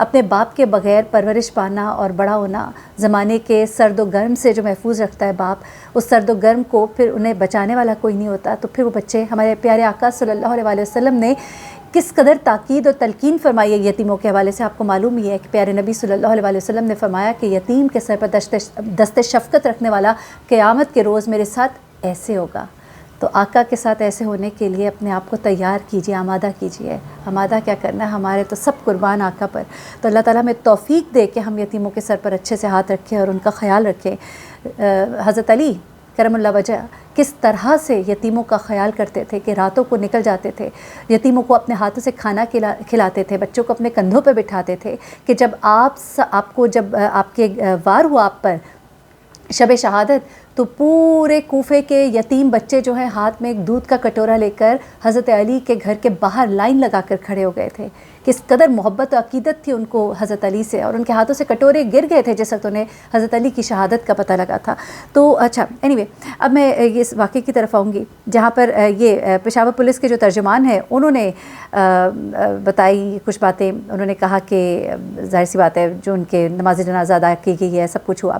اپنے باپ کے بغیر پرورش پانا اور بڑا ہونا، زمانے کے سرد و گرم سے جو محفوظ رکھتا ہے باپ، اس سرد و گرم کو پھر انہیں بچانے والا کوئی نہیں ہوتا، تو پھر وہ بچے، ہمارے پیارے آقا صلی اللہ علیہ وآلہ وسلم نے کس قدر تاکید اور تلقین فرمائی ہے یتیموں کے حوالے سے. آپ کو معلوم ہی ہے کہ پیارے نبی صلی اللہ علیہ وآلہ وسلم نے فرمایا کہ یتیم کے سر پر دست شفقت رکھنے والا قیامت کے روز میرے ساتھ ایسے ہوگا. تو آقا کے ساتھ ایسے ہونے کے لیے اپنے آپ کو تیار کیجئے، آمادہ کیجئے. آمادہ کیا کرنا ہے، ہمارے تو سب قربان آقا پر. تو اللہ تعالیٰ ہمیں توفیق دے کہ ہم یتیموں کے سر پر اچھے سے ہاتھ رکھیں اور ان کا خیال رکھیں. حضرت علی کرم اللہ وجہ کس طرح سے یتیموں کا خیال کرتے تھے کہ راتوں کو نکل جاتے تھے، یتیموں کو اپنے ہاتھوں سے کھانا کھلاتے تھے، بچوں کو اپنے کندھوں پہ بٹھاتے تھے کہ جب آپ کے وار ہوا آپ پر شب شہادت، تو پورے کوفے کے یتیم بچے جو ہیں ہاتھ میں ایک دودھ کا کٹورا لے کر حضرت علی کے گھر کے باہر لائن لگا کر کھڑے ہو گئے تھے. کس قدر محبت و عقیدت تھی ان کو حضرت علی سے، اور ان کے ہاتھوں سے کٹورے گر گئے تھے جس وقت انہیں حضرت علی کی شہادت کا پتہ لگا تھا. تو اچھا اینی اب میں اس واقعے کی طرف آؤں گی جہاں پر یہ پشاور پولیس کے جو ترجمان ہیں انہوں نے بتائی کچھ باتیں. انہوں نے کہا کہ ظاہر سی بات ہے جو ان کے نماز جنازہ ادا کی گئی ہے، سب کچھ ہوا.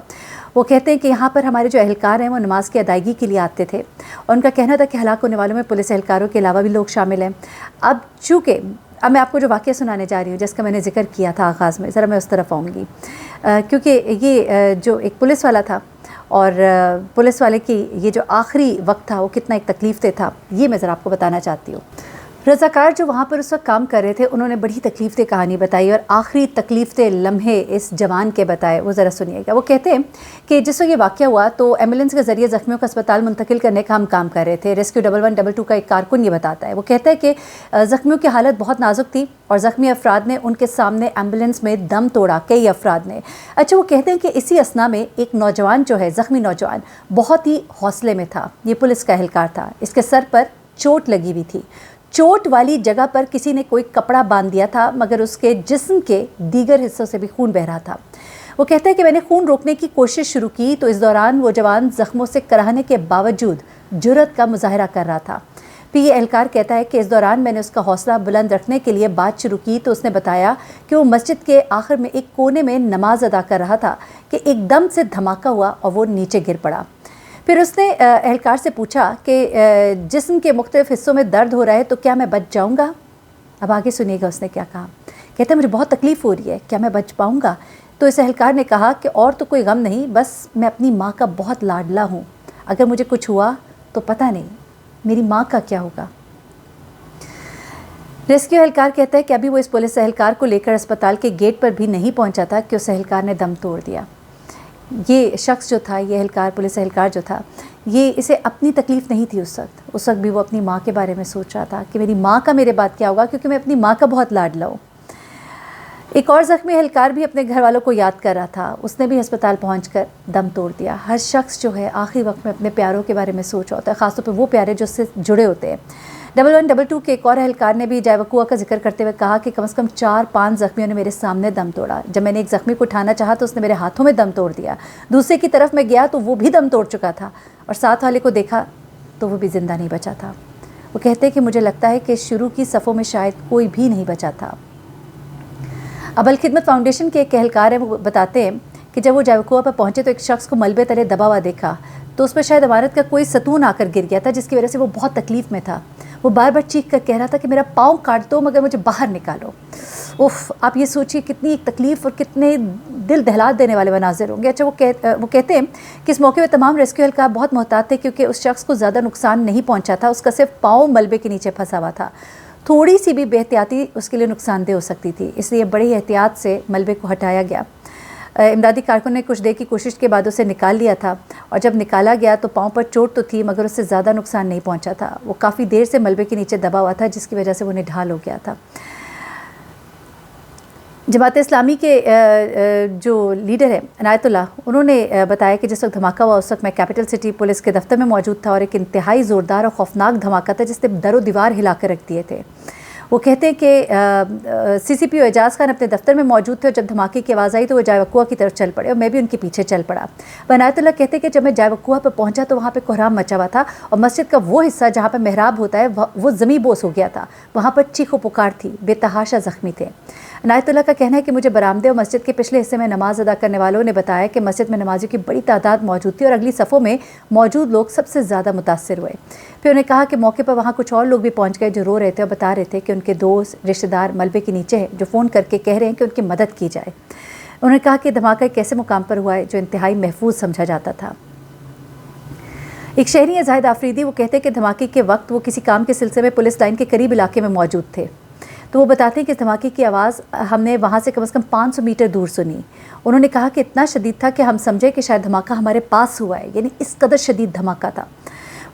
وہ کہتے ہیں کہ یہاں پر ہمارے جو اہلکار ہیں وہ نماز کی ادائیگی کے لیے آتے تھے، اور ان کا کہنا تھا کہ ہلاک ہونے والوں میں پولیس اہلکاروں کے علاوہ بھی لوگ شامل ہیں. اب چونکہ اب میں آپ کو جو واقعہ سنانے جا رہی ہوں جس کا میں نے ذکر کیا تھا آغاز میں، ذرا میں اس طرف آؤں گی کیونکہ یہ جو ایک پولیس والا تھا اور پولیس والے کی یہ جو آخری وقت تھا وہ کتنا ایک تکلیف دہ تھا، یہ میں ذرا آپ کو بتانا چاہتی ہوں. رضاکار جو وہاں پر اس وقت کام کر رہے تھے انہوں نے بڑی تکلیف دہ کہانی بتائی اور آخری تکلیف دہ لمحے اس جوان کے بتائے، وہ ذرا سنیے گا. وہ کہتے ہیں کہ جس وقت یہ واقعہ ہوا تو ایمبولینس کے ذریعے زخمیوں کو اسپتال منتقل کرنے کا ہم کام کر رہے تھے. ریسکیو 1122 کا ایک کارکن یہ بتاتا ہے. وہ کہتا ہے کہ زخمیوں کی حالت بہت نازک تھی اور زخمی افراد نے ان کے سامنے ایمبولینس میں دم توڑا، کئی افراد نے. اچھا وہ کہتے ہیں کہ اسی اثنا میں ایک نوجوان جو ہے، زخمی نوجوان، بہت ہی حوصلے میں تھا. یہ پولیس کا اہلکار تھا. اس کے سر پر چوٹ لگی ہوئی تھی. چوٹ والی جگہ پر کسی نے کوئی کپڑا باندھ دیا تھا مگر اس کے جسم کے دیگر حصوں سے بھی خون بہہ رہا تھا. وہ کہتے ہیں کہ میں نے خون روکنے کی کوشش شروع کی تو اس دوران وہ جوان زخموں سے کراہنے کے باوجود جرأت کا مظاہرہ کر رہا تھا. پھر یہ اہلکار کہتا ہے کہ اس دوران میں نے اس کا حوصلہ بلند رکھنے کے لیے بات شروع کی تو اس نے بتایا کہ وہ مسجد کے آخر میں ایک کونے میں نماز ادا کر رہا تھا کہ ایک دم سے دھماکہ ہوا اور وہ نیچے گر پڑا. پھر اس نے اہلکار سے پوچھا کہ جسم کے مختلف حصوں میں درد ہو رہا ہے تو کیا میں بچ جاؤں گا؟ اب آگے سنیے گا اس نے کیا کہا. کہتے ہیں مجھے بہت تکلیف ہو رہی ہے، کیا میں بچ پاؤں گا؟ تو اس اہلکار نے کہا کہ اور تو کوئی غم نہیں، بس میں اپنی ماں کا بہت لاڈلا ہوں، اگر مجھے کچھ ہوا تو پتہ نہیں میری ماں کا کیا ہوگا. ریسکیو اہلکار کہتا ہے کہ ابھی وہ اس پولیس اہلکار کو لے کر اسپتال کے گیٹ پر بھی نہیں پہنچا تھا کہ اس اہلکار نے دم توڑ دیا. یہ شخص جو تھا، یہ اہلکار، پولیس اہلکار جو تھا، یہ اسے اپنی تکلیف نہیں تھی اس وقت بھی وہ اپنی ماں کے بارے میں سوچ رہا تھا کہ میری ماں کا میرے بعد کیا ہوگا، کیونکہ میں اپنی ماں کا بہت لاڈلا ہوں. ایک اور زخمی اہلکار بھی اپنے گھر والوں کو یاد کر رہا تھا، اس نے بھی ہسپتال پہنچ کر دم توڑ دیا. ہر شخص جو ہے آخری وقت میں اپنے پیاروں کے بارے میں سوچ رہا ہوتا ہے، خاص طور پہ وہ پیارے جو اس سے جڑے ہوتے ہیں. 1122 کے ایک اور اہلکار نے بھی جائے وقوع کا ذکر کرتے ہوئے کہا کہ کم از کم 4-5 زخمیوں نے میرے سامنے دم توڑا. جب میں نے ایک زخمی کو اٹھانا چاہا تو اس نے میرے ہاتھوں میں دم توڑ دیا. دوسرے کی طرف میں گیا تو وہ بھی دم توڑ چکا تھا اور ساتھ والے کو دیکھا تو وہ بھی زندہ نہیں بچا تھا. وہ کہتے ہیں کہ مجھے لگتا ہے کہ شروع کی صفوں میں شاید کوئی بھی نہیں بچا تھا. اب الخدمت فاؤنڈیشن کے ایک اہلکار ہیں، وہ بتاتے ہیں کہ جب وہ جائے وقوع پر پہنچے تو ایک شخص کو ملبے تلے دبا ہوا دیکھا تو اس پر شاید عمارت کا کوئی ستون آ کر گر گیا تھا، جس کی وجہ سے وہ بہت تکلیف میں تھا. وہ بار بار چیخ کر کہہ رہا تھا کہ میرا پاؤں کاٹ دو مگر مجھے باہر نکالو. آپ یہ سوچیے کتنی ایک تکلیف اور کتنے دل دہلا دینے والے مناظر ہوں گے. اچھا وہ کہتے ہیں کہ اس موقع پہ تمام ریسکیو اہلکار بہت محتاط تھے کیونکہ اس شخص کو زیادہ نقصان نہیں پہنچا تھا، اس کا صرف پاؤں ملبے کے نیچے پھنسا ہوا تھا. تھوڑی سی بھی بے احتیاطی اس کے لیے نقصان دہ ہو سکتی تھی، اس لیے بڑی احتیاط سے ملبے کو ہٹایا گیا. امدادی کارکن نے کچھ دیر کی کوشش کے بعد اسے نکال لیا تھا اور جب نکالا گیا تو پاؤں پر چوٹ تو تھی مگر اس سے زیادہ نقصان نہیں پہنچا تھا. وہ کافی دیر سے ملبے کے نیچے دبا ہوا تھا جس کی وجہ سے وہ نڈھال ہو گیا تھا. جماعت اسلامی کے جو لیڈر ہیں عنایت اللہ، انہوں نے بتایا کہ جس وقت دھماکہ ہوا اس وقت میں کیپٹل سٹی پولیس کے دفتر میں موجود تھا اور ایک انتہائی زوردار اور خوفناک دھماکہ تھا جس نے در و دیوار ہلا کر رکھ دیے تھے. وہ کہتے ہیں کہ سی سی پی او اعجاز خان اپنے دفتر میں موجود تھے اور جب دھماکے کی آواز آئی تو وہ جائے وقوع کی طرف چل پڑے اور میں بھی ان کے پیچھے چل پڑا. عنایت اللہ کہتے ہیں کہ جب میں جائے وقوع پر پہنچا تو وہاں پہ کوہرام مچا ہوا تھا اور مسجد کا وہ حصہ جہاں پہ محراب ہوتا ہے وہ زمیں بوس ہو گیا تھا. وہاں پر چیخ و پکار تھی، بے تحاشا زخمی تھے. عنایت اللہ کا کہنا ہے کہ مجھے برآمدے اور مسجد کے پچھلے حصے میں نماز ادا کرنے والوں نے بتایا کہ مسجد میں نمازیوں کی بڑی تعداد موجود تھی اور اگلی صفوں میں موجود لوگ سب سے زیادہ متاثر ہوئے۔ پھر انہوں نے کہا کہ موقع پر وہاں کچھ اور لوگ بھی پہنچ گئے جو رو رہے تھے اور بتا رہے تھے کہ ان کے دوست رشتہ دار ملبے کے نیچے ہیں، جو فون کر کے کہہ رہے ہیں کہ ان کی مدد کی جائے۔ انہوں نے کہا کہ دھماکہ ایک ایسے مقام پر ہوا ہے جو انتہائی محفوظ سمجھا جاتا تھا۔ ایک شہری ہے زاہد آفریدی، وہ کہتے ہیں کہ دھماکے کے وقت وہ کسی کام کے سلسلے میں پولیس لائن کے قریب علاقے میں موجود تھے، تو وہ بتاتے ہیں کہ اس دھماکے کی آواز ہم نے وہاں سے کم از کم 500 میٹر دور سنی۔ انہوں نے کہا کہ اتنا شدید تھا کہ ہم سمجھے کہ شاید دھماکہ ہمارے پاس ہوا ہے، یعنی اس قدر شدید دھماکہ تھا۔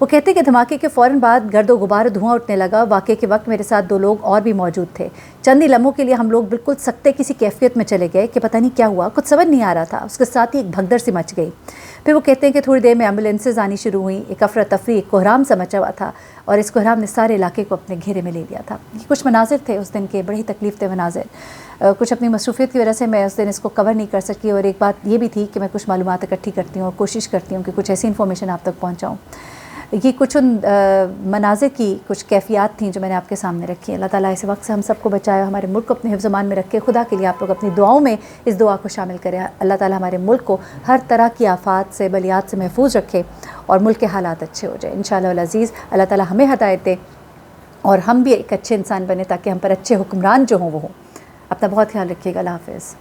وہ کہتے ہیں کہ دھماکے کے فوراً بعد گرد و غبار دھواں اٹھنے لگا۔ واقعے کے وقت میرے ساتھ 2 لوگ اور بھی موجود تھے۔ چند ہی لمحوں کے لیے ہم لوگ بالکل سکتے کسی کیفیت میں چلے گئے کہ پتہ نہیں کیا ہوا، کچھ سمجھ نہیں آ رہا تھا۔ اس کے ساتھ ہی ایک بھگدڑ سی مچ گئی۔ پھر وہ کہتے ہیں کہ تھوڑی دیر میں ایمبولینسز آنی شروع ہوئیں، ایک افراتفری، ایک کوہرام سا مچا ہوا تھا اور اس کوہرام نے سارے علاقے کو اپنے گھیرے میں لے لیا تھا۔ یہ کچھ مناظر تھے اس دن کے، بڑے ہی تکلیف دہ مناظر۔ کچھ اپنی مصروفیت کی وجہ سے میں اس دن اس کو کور نہیں کر سکی، اور ایک بات یہ بھی تھی کہ میں کچھ معلومات اکٹھی کرتی ہوں اور کوشش کرتی ہوں کہ کچھ ایسی انفارمیشن آپ تک پہنچاؤں۔ یہ کچھ ان مناظر کی کچھ کیفیات تھیں جو میں نے آپ کے سامنے رکھی ہیں۔ اللہ تعالیٰ اس وقت سے ہم سب کو بچائے، ہمارے ملک کو اپنے حفظ و امان میں رکھے۔ خدا کے لیے آپ لوگ اپنی دعاؤں میں اس دعا کو شامل کریں، اللہ تعالیٰ ہمارے ملک کو ہر طرح کی آفات سے، بلیات سے محفوظ رکھے اور ملک کے حالات اچھے ہو جائیں انشاءاللہ العزیز۔ اللہ تعالیٰ ہمیں ہدایت دے اور ہم بھی ایک اچھے انسان بنے تاکہ ہم پر اچھے حکمران جو ہوں وہ ہوں۔ اپنا بہت خیال رکھیے گا۔ اللہ حافظ۔